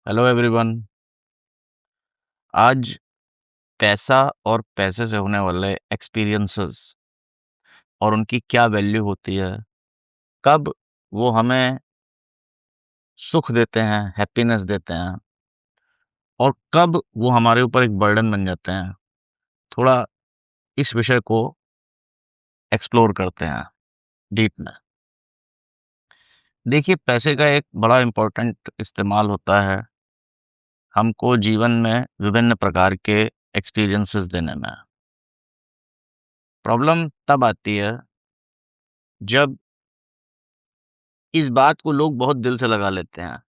Hello everyone. आज पैसा और पैसे से होने वाले एक्सपीरियंसेस और उनकी क्या वैल्यू होती है, कब वो हमें सुख देते हैं, हैप्पीनेस देते हैं और कब वो हमारे ऊपर एक बर्डन बन जाते हैं, थोड़ा इस विषय को एक्सप्लोर करते हैं डीप में। देखिए, पैसे का एक बड़ा इम्पोर्टेंट इस्तेमाल होता है हमको जीवन में विभिन्न प्रकार के एक्सपीरियंसेस देने में। प्रॉब्लम तब आती है जब इस बात को लोग बहुत दिल से लगा लेते हैं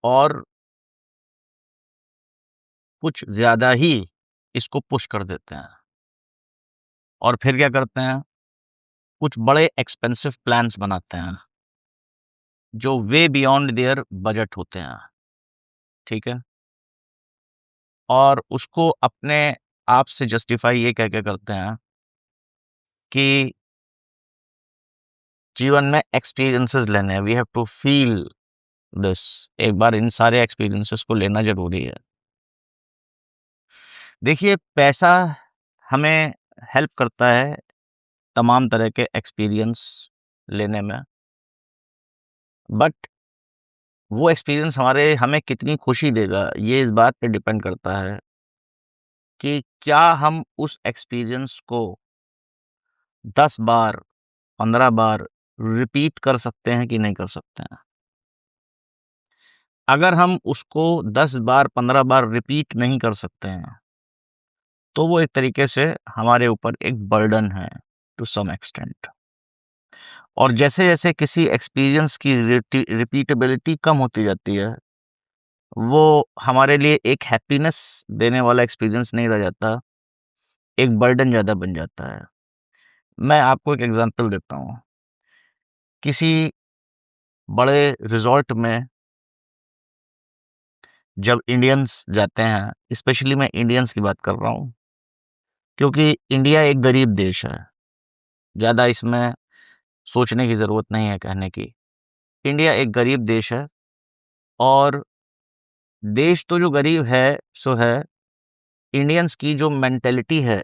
और कुछ ज़्यादा ही इसको पुश कर देते हैं और फिर क्या करते हैं, कुछ बड़े एक्सपेंसिव प्लान्स बनाते हैं, जो वे बियॉन्ड देयर बजट होते हैं, ठीक है? और उसको अपने आप से जस्टिफाई ये कह के करते हैं कि जीवन में एक्सपीरियंसेस लेने हैं, we have to feel this. एक बार इन सारे एक्सपीरियंसेस को लेना ज़रूरी है। देखिए, पैसा हमें हेल्प करता है तमाम तरह के एक्सपीरियंस लेने में, बट वो एक्सपीरियंस हमें कितनी खुशी देगा, ये इस बात पे डिपेंड करता है कि क्या हम उस एक्सपीरियंस को 10 बार, 15 बार रिपीट कर सकते हैं कि नहीं कर सकते हैं। अगर हम उसको 10 बार, 15 बार रिपीट नहीं कर सकते हैं, तो वो एक तरीके से हमारे ऊपर एक बर्डन है टू सम एक्सटेंट। और जैसे-जैसे किसी एक्सपीरियंस की रिपीटेबिलिटी कम होती जाती है, वो हमारे लिए एक हैप्पीनेस देने वाला एक्सपीरियंस नहीं रह जाता, एक बर्डन ज़्यादा बन जाता है। मैं आपको एक एग्ज़ाम्पल देता हूँ। किसी बड़े रिज़ॉर्ट में जब इंडियंस जाते हैं, स्पेशली मैं इंडियंस की बात कर रहा हूँ, क्योंकि इंडिया एक गरीब देश है। ज़्यादा इसमें सोचने की ज़रूरत नहीं है कहने की। इंडिया एक गरीब देश है और देश तो जो गरीब है, सो है, इंडियंस की जो मेंटालिटी है,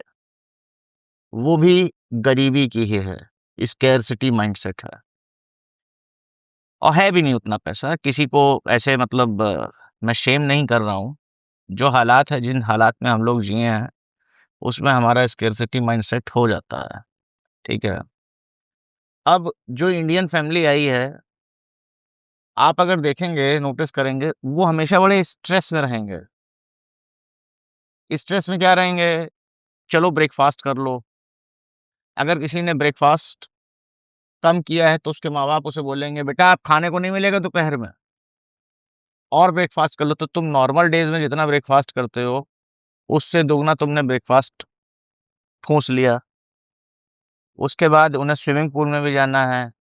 वो भी गरीबी की ही है, स्कैर्सिटी माइंडसेट है। और है भी नहीं उतना पैसा, किसी को ऐसे मतलब मैं शेम नहीं कर रहा हूँ। जो हालात है, जिन हालात में हम लोग जिए हैं, उसमें हमारा स्कैर्सिटी माइंडसेट हो जाता है, ठीक है? अब जो इंडियन फैमिली आई है, आप अगर देखेंगे, नोटिस करेंगे, वो हमेशा बड़े स्ट्रेस में रहेंगे। स्ट्रेस में क्या रहेंगे? चलो ब्रेकफ़ास्ट कर लो। अगर किसी ने ब्रेकफ़ास्ट कम किया है, तो उसके माँ-बाप उसे बोलेंगे, "बेटा, अब खाने को नहीं मिलेगा दोपहर में।" और ब्रेकफ़ास्ट कर लो, तो तुम नॉर्मल डेज़ में जितना ब्रेकफ़ास्ट करते हो, उससे दुगना तुमने ब्रेकफ़ास्ट ठूँस लिया। उसके बाद उन्हें स्विमिंग पूल में भी जाना है,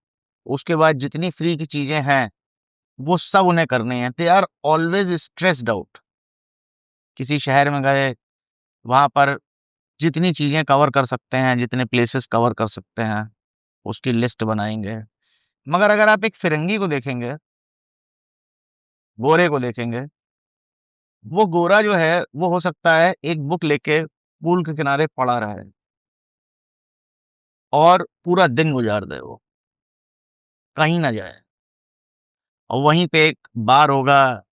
उसके बाद जितनी फ्री की चीज़ें हैं, वो सब उन्हें करनी हैं। They are always stressed out. किसी शहर में गए, वहाँ पर जितनी चीज़ें कवर कर सकते हैं, जितने प्लेसेस कवर कर सकते हैं, उसकी लिस्ट बनाएँगे। मगर अगर आप एक फ़िरंगी को देखेंगे, गोरे को देखेंगे, वो गोरा जो है, वो हो सकता है एक बुक लेके पूल के किनारे पड़ा रहे और पूरा दिन गुज़ार दे वो, कहीं ना जाए। और वहीं पे एक बार होगा,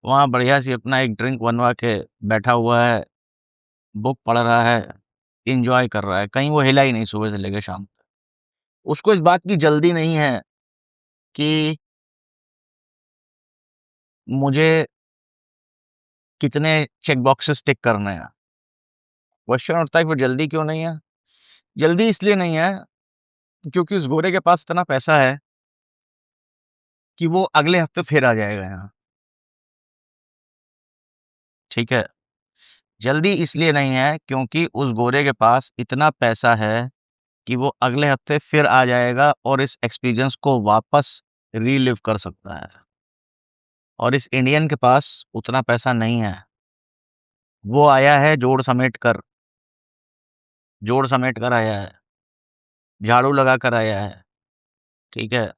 वहाँ बढ़िया-सी अपना एक ड्रिंक बनवा के बैठा हुआ है, बुक पढ़ रहा है, एन्जॉय कर रहा है, कहीं वो हिला ही नहीं सुबह से लेके शाम तक। उसको इस बात की जल्दी नहीं है कि मुझे कितने चेक बॉक्सेस टिक करने हैं। क्वेश्चन उठता है कि वो जल्दी क्यों नहीं है? जल्दी इसलिए नहीं है क्योंकि उस गोरे के पास इतना पैसा है कि वो अगले हफ्ते फिर आ जाएगा यहाँ, ठीक है? जल्दी इसलिए नहीं है क्योंकि उस गोरे के पास इतना पैसा है कि वो अगले हफ्ते फिर आ जाएगा और इस एक्सपीरियंस को वापस रीलिव कर सकता है। और इस इंडियन के पास उतना पैसा नहीं है। वो आया है जोड़ समेट कर आया है, झाड़ू लगा कर आया है, ठीक है?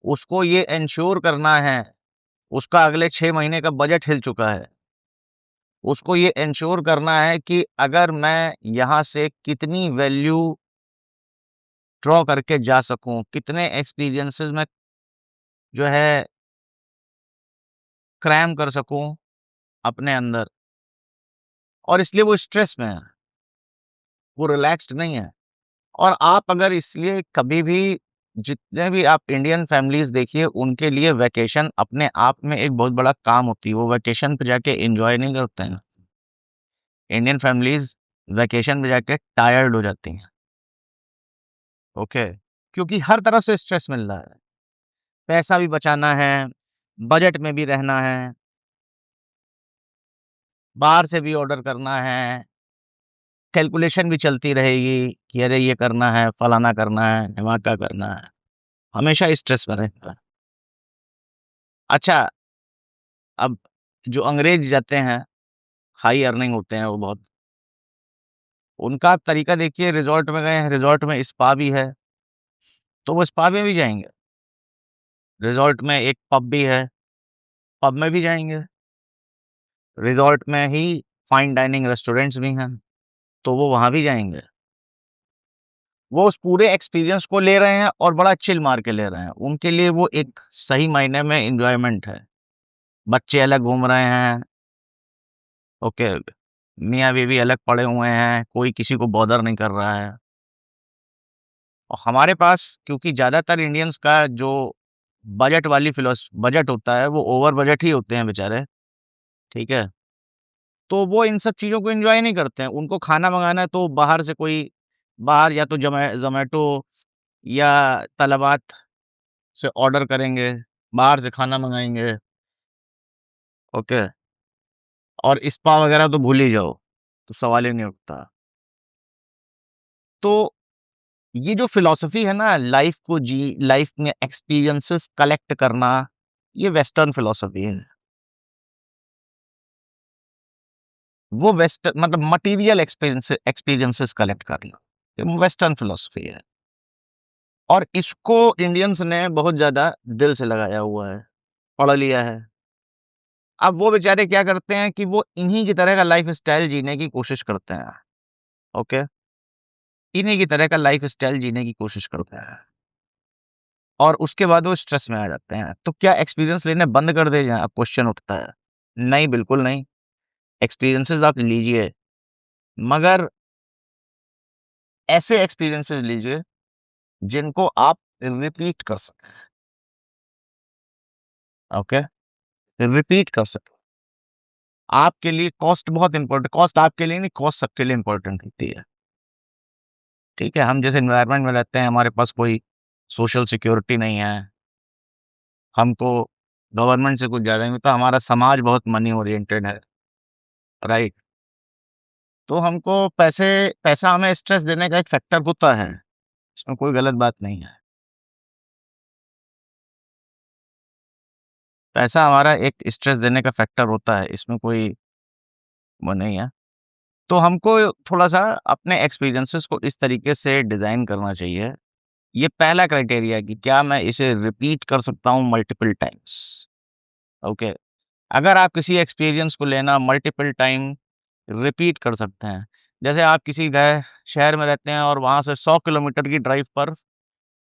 उसको ये एन्श्योर करना है उसका अगले 6 महीने का बजट हिल चुका है। उसको ये एन्श्योर करना है कि अगर मैं यहाँ से कितनी वैल्यू ड्रॉ करके जा सकूँ, कितने एक्सपीरियंसेस मैं जो है क्रैम कर सकूँ अपने अंदर, और इसलिए वो स्ट्रेस में है, वो रिलैक्स्ड नहीं है। और आप अगर इसलिए कभी भी, जितने भी आप इंडियन फैमिलीज़ देखिए, उनके लिए वैकेशन अपने आप में एक बहुत बड़ा काम होती है। वो वैकेशन पे जाके एन्जॉय नहीं करते हैं। इंडियन फैमिलीज़ वैकेशन पे जाके टायर्ड हो जाती हैं, ओके? क्योंकि हर तरफ से स्ट्रेस मिल रहा है। पैसा भी बचाना है, बजट में भी रहना है, बाहर से भी ऑर्डर करना है, कैलकुलेशन भी चलती रहेगी कि अरे ये करना है, फलाना करना है, ढिमाका करना है। हमेशा स्ट्रेस में रहता है। अच्छा, अब जो अंग्रेज़ जाते हैं, हाई अर्निंग होते हैं वो बहुत, उनका तरीका देखिए, रिज़ॉर्ट में गए हैं, रिज़ॉर्ट में स्पा भी है, तो वो स्पा में भी जाएँगे। रिज़ॉर्ट में एक पब भी है, पब में भी जाएँगे। रिज़ॉर्ट में ही फाइन डाइनिंग रेस्टोरेंट्स भी हैं, तो वो वहाँ भी जाएँगे। वो उस पूरे एक्सपीरियंस को ले रहे हैं और बड़ा चिल मार के ले रहे हैं। उनके लिए वो एक सही मायने में एन्जॉयमेंट है। बच्चे अलग घूम रहे हैं, ओके, मियाँ-बीवी अलग पड़े हुए हैं, कोई किसी को बॉदर नहीं कर रहा है। और हमारे पास क्योंकि ज़्यादातर इंडियंस का जो बजट होता है, वो ओवर बजट ही होते हैं बेचारे, ठीक है? तो वो इन सब चीज़ों को एन्जॉय नहीं करते हैं। उनको खाना मँगाना है तो बाहर से कोई, बाहर या तो ज़ोमैटो या तलबात से ऑर्डर करेंगे, बाहर से खाना मँगाएँगे, ओके? और स्पा वगैरह तो भूल ही जाओ, तो सवाल ही नहीं उठता। तो ये जो फ़िलॉसफ़ी है ना, लाइफ़ में एक्सपीरियंसेस कलेक्ट करना, ये वेस्टर्न फ़िलॉसफ़ी है। वो मतलब मटीरियल एक्सपीरियंसेस कलेक्ट करना, ये वेस्टर्न फ़िलॉसफ़ी है। और इसको इंडियंस ने बहुत ज़्यादा दिल से लगाया हुआ है, पढ़ लिया है। अब वो बेचारे क्या करते हैं कि वो इन्हीं की तरह का लाइफ़स्टाइल जीने की कोशिश करते हैं, ओके? इन्हीं की तरह का लाइफ़स्टाइल जीने की कोशिश करते हैं और उसके बाद वो स्ट्रेस में आ जाते हैं। तो क्या एक्सपीरियंस लेने बंद कर दें क्या? अब क्वेश्चन उठता है। नहीं, बिल्कुल नहीं। एक्सपीरियंसेस आप लीजिए, मगर ऐसे एक्सपीरियंसेस लीजिए जिनको आप रिपीट कर सकें, ओके? रिपीट कर सकें। आपके लिए कॉस्ट आपके लिए नहीं, कॉस्ट सबके लिए इम्पोर्टेंट होती है, ठीक है? हम जिस एनवायरनमेंट में रहते हैं, हमारे पास कोई सोशल सिक्योरिटी नहीं है, हमको गवर्नमेंट से कुछ ज़्यादा नहीं मिलता, हमारा समाज बहुत मनी ओरिएंटेड है, राइट? तो हमको पैसा हमें स्ट्रेस देने का एक फैक्टर होता है, इसमें कोई गलत बात नहीं है। पैसा हमारा एक स्ट्रेस देने का फैक्टर होता है, इसमें कोई वो नहीं है। तो हमको थोड़ा-सा अपने एक्सपीरियंसेस को इस तरीके से डिज़ाइन करना चाहिए। ये पहला क्राइटेरिया है कि क्या मैं इसे रिपीट कर सकता हूँ मल्टीपल टाइम्स, ओके? अगर आप किसी एक्सपीरियंस को लेना मल्टीपल टाइम रिपीट कर सकते हैं। जैसे आप किसी गए शहर में रहते हैं और वहाँ से 100 किलोमीटर की ड्राइव पर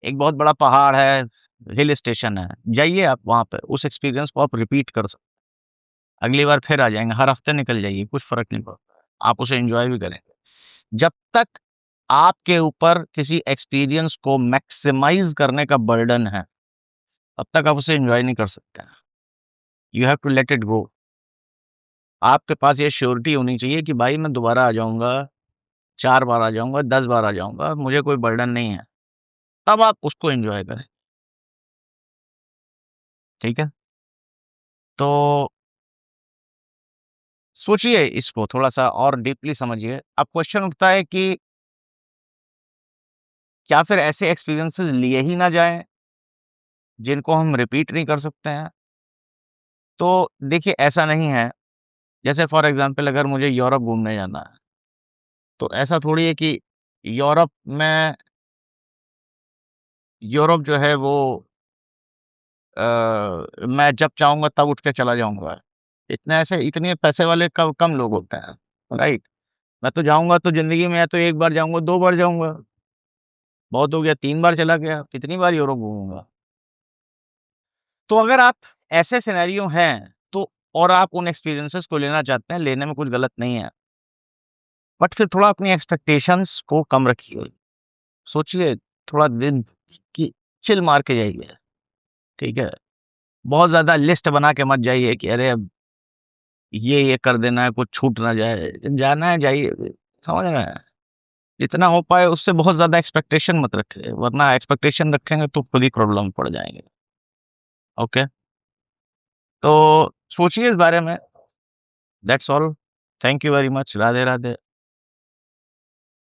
एक बहुत बड़ा पहाड़ है, हिल स्टेशन है। जाइए आप वहाँ पे, उस एक्सपीरियंस को आप रिपीट कर सकते हैं। अगली बार फिर आ जाएँगे, हर हफ्ते निकल जाइए, कुछ फ़र्क नहीं पड़ता। आप उसे एन्जॉय भी करेंगे। जब तक आपके ऊपर किसी एक्सपीरियंस को मैक्सिमाइज़ करने का बर्डन है, तब तक आप उसे एन्जॉय नहीं कर सकते हैं। You have to let it go. आपके पास ये श्योरिटी होनी चाहिए कि भाई मैं दोबारा आ जाऊँगा, 4 बार आ जाऊँगा, 10 बार आ जाऊँगा, मुझे कोई बर्डन नहीं है। तब आप उसको एन्जॉय करें, ठीक है? तो सोचिए इसको थोड़ा-सा और डीपली समझिए। अब क्वेश्चन उठता है कि क्या फिर ऐसे एक्सपीरियंसेस लिए ही ना जाएँ, जिनको हम रिपीट नहीं कर सकते हैं? तो देखिए ऐसा नहीं है। जैसे फॉर एग्ज़ाम्पल अगर मुझे यूरोप घूमने जाना है, तो ऐसा थोड़ी है कि यूरोप में यूरोप जो है वो मैं जब चाहूँगा तब उठ के चला जाऊँगा। इतने पैसे वाले कम लोग होते हैं, राइट? मैं तो जाऊँगा तो ज़िंदगी में या तो 1 बार जाऊँगा, 2 बार जाऊँगा। बहुत हो गया 3 बार चला गया, कितनी बार यूरोप घूमूँगा? तो अगर आप ऐसे सिनेरियो हैं, तो और आप उन एक्सपीरियंसेस को लेना चाहते हैं, लेने में कुछ गलत नहीं है। बट फिर थोड़ा अपनी एक्सपेक्टेशंस को कम रखिए। सोचिए थोड़ा दिन की चिल मार के जाइए, ठीक है? बहुत ज़्यादा लिस्ट बना के मत जाइए कि अरे अब ये कर देना है, कुछ छूट ना जाए। जब जाना है जाइए, समझ रहे हैं? जितना हो पाए उससे बहुत ज़्यादा एक्सपेक्टेशन मत रखिए, वरना एक्सपेक्टेशन रखेंगे तो खुद ही प्रॉब्लम में पड़ जाएँगे। ओके? तो सोचिए इस बारे में। That's all. Thank you very much. Radhe, Radhe.